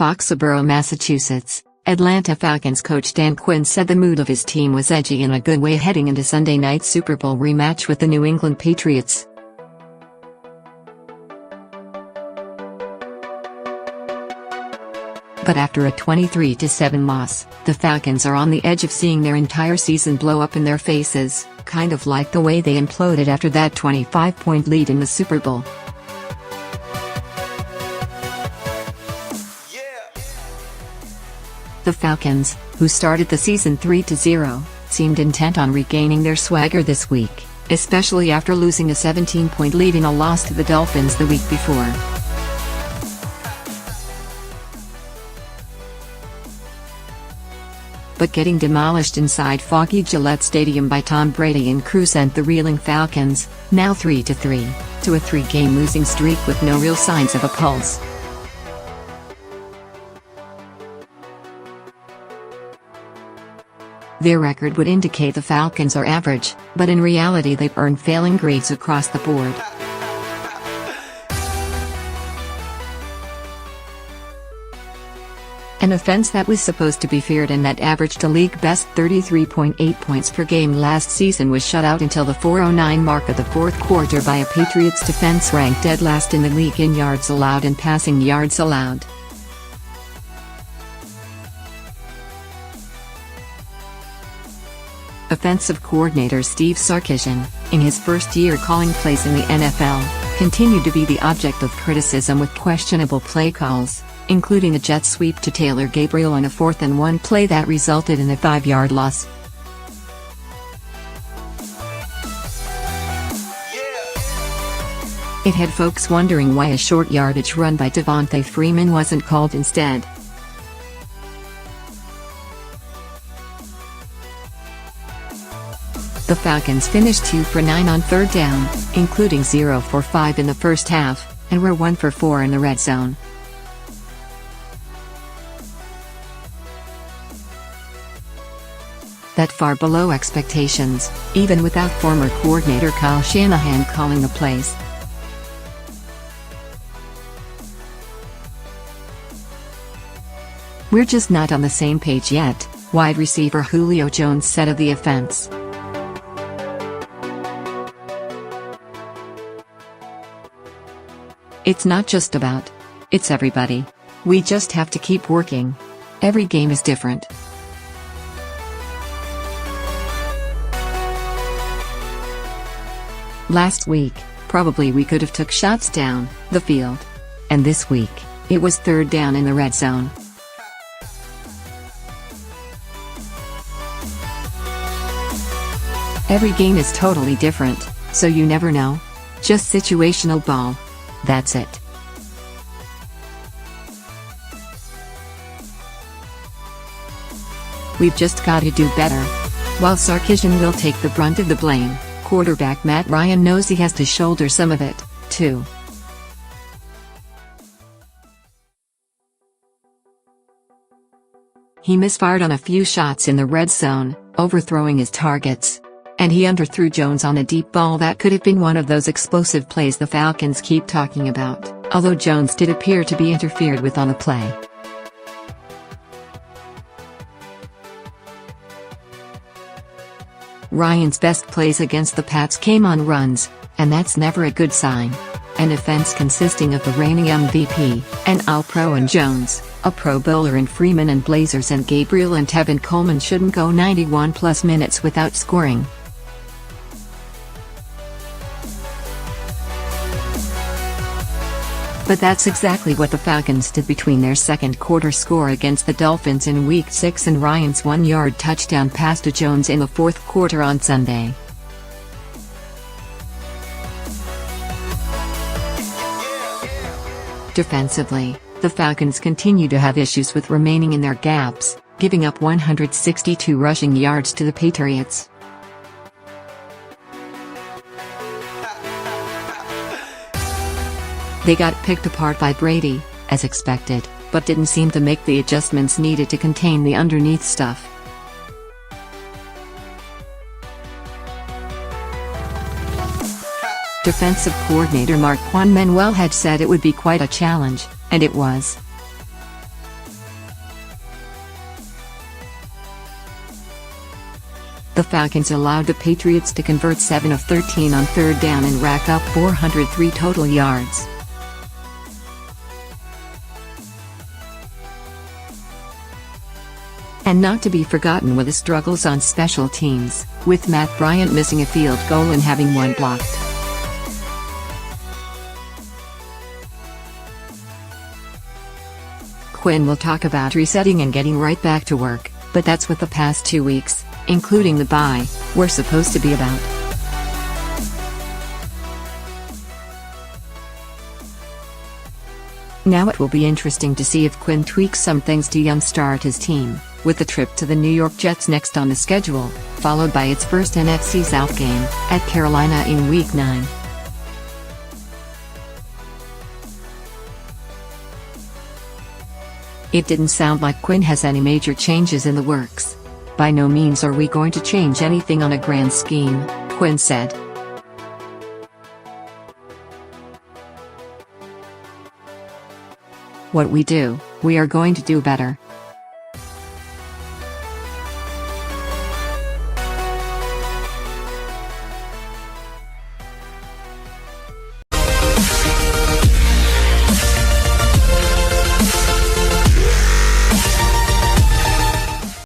Foxborough, Massachusetts, Atlanta Falcons coach Dan Quinn said the mood of his team was edgy in a good way heading into Sunday night's Super Bowl rematch with the New England Patriots. But after a 23-7 loss, the Falcons are on the edge of seeing their entire season blow up in their faces, kind of like the way they imploded after that 25-point lead in the Super Bowl. The Falcons, who started the season 3-0, seemed intent on regaining their swagger this week, especially after losing a 17-point lead in a loss to the Dolphins the week before. But getting demolished inside foggy Gillette Stadium by Tom Brady and crew sent the reeling Falcons, now 3-3, to a 3-game losing streak with no real signs of a pulse. Their record would indicate the Falcons are average, but in reality they've earned failing grades across the board. An offense that was supposed to be feared and that averaged a league-best 33.8 points per game last season was shut out until the 4:09 mark of the fourth quarter by a Patriots defense ranked dead last in the league in yards allowed and passing yards allowed. Offensive coordinator Steve Sarkisian, in his first year calling plays in the NFL, continued to be the object of criticism with questionable play calls, including a jet sweep to Taylor Gabriel on a 4th-and-1 play that resulted in a 5-yard loss. It had folks wondering why a short yardage run by Devontae Freeman wasn't called instead. The Falcons finished 2 for 9 on 3rd down, including 0 for 5 in the first half, and were 1 for 4 in the red zone. That far below expectations, even without former coordinator Kyle Shanahan calling the plays. "We're just not on the same page yet," wide receiver Julio Jones said of the offense. "It's not just about. It's everybody. We just have to keep working. Every game is different." Last week, probably we could have took shots down the field. And this week, it was 3rd down in the red zone. Every game is totally different, so you never know. Just situational ball. That's it. We've just got to do better. While Sarkisian will take the brunt of the blame, quarterback Matt Ryan knows he has to shoulder some of it, too. He misfired on a few shots in the red zone, overthrowing his targets. And he underthrew Jones on a deep ball that could have been one of those explosive plays the Falcons keep talking about, although Jones did appear to be interfered with on the play. Ryan's best plays against the Pats came on runs, and that's never a good sign. An offense consisting of the reigning MVP, an All-Pro in Jones, a Pro Bowler in Freeman and Blazers and Gabriel and Tevin Coleman shouldn't go 91+ minutes without scoring. But that's exactly what the Falcons did between their second quarter score against the Dolphins in Week 6 and Ryan's 1-yard touchdown pass to Jones in the fourth quarter on Sunday. Defensively, the Falcons continue to have issues with remaining in their gaps, giving up 162 rushing yards to the Patriots. They got picked apart by Brady, as expected, but didn't seem to make the adjustments needed to contain the underneath stuff. Defensive coordinator Mark Juan Manuel had said it would be quite a challenge, and it was. The Falcons allowed the Patriots to convert 7 of 13 on third down and rack up 403 total yards. And not to be forgotten were the struggles on special teams, with Matt Bryant missing a field goal and having one blocked. Quinn will talk about resetting and getting right back to work, but that's what the past 2 weeks, including the bye, were supposed to be about. Now it will be interesting to see if Quinn tweaks some things to jumpstart his team, with the trip to the New York Jets next on the schedule, followed by its first NFC South game, at Carolina in Week 9. It didn't sound like Quinn has any major changes in the works. "By no means are we going to change anything on a grand scheme," Quinn said. "What we do, we are going to do better."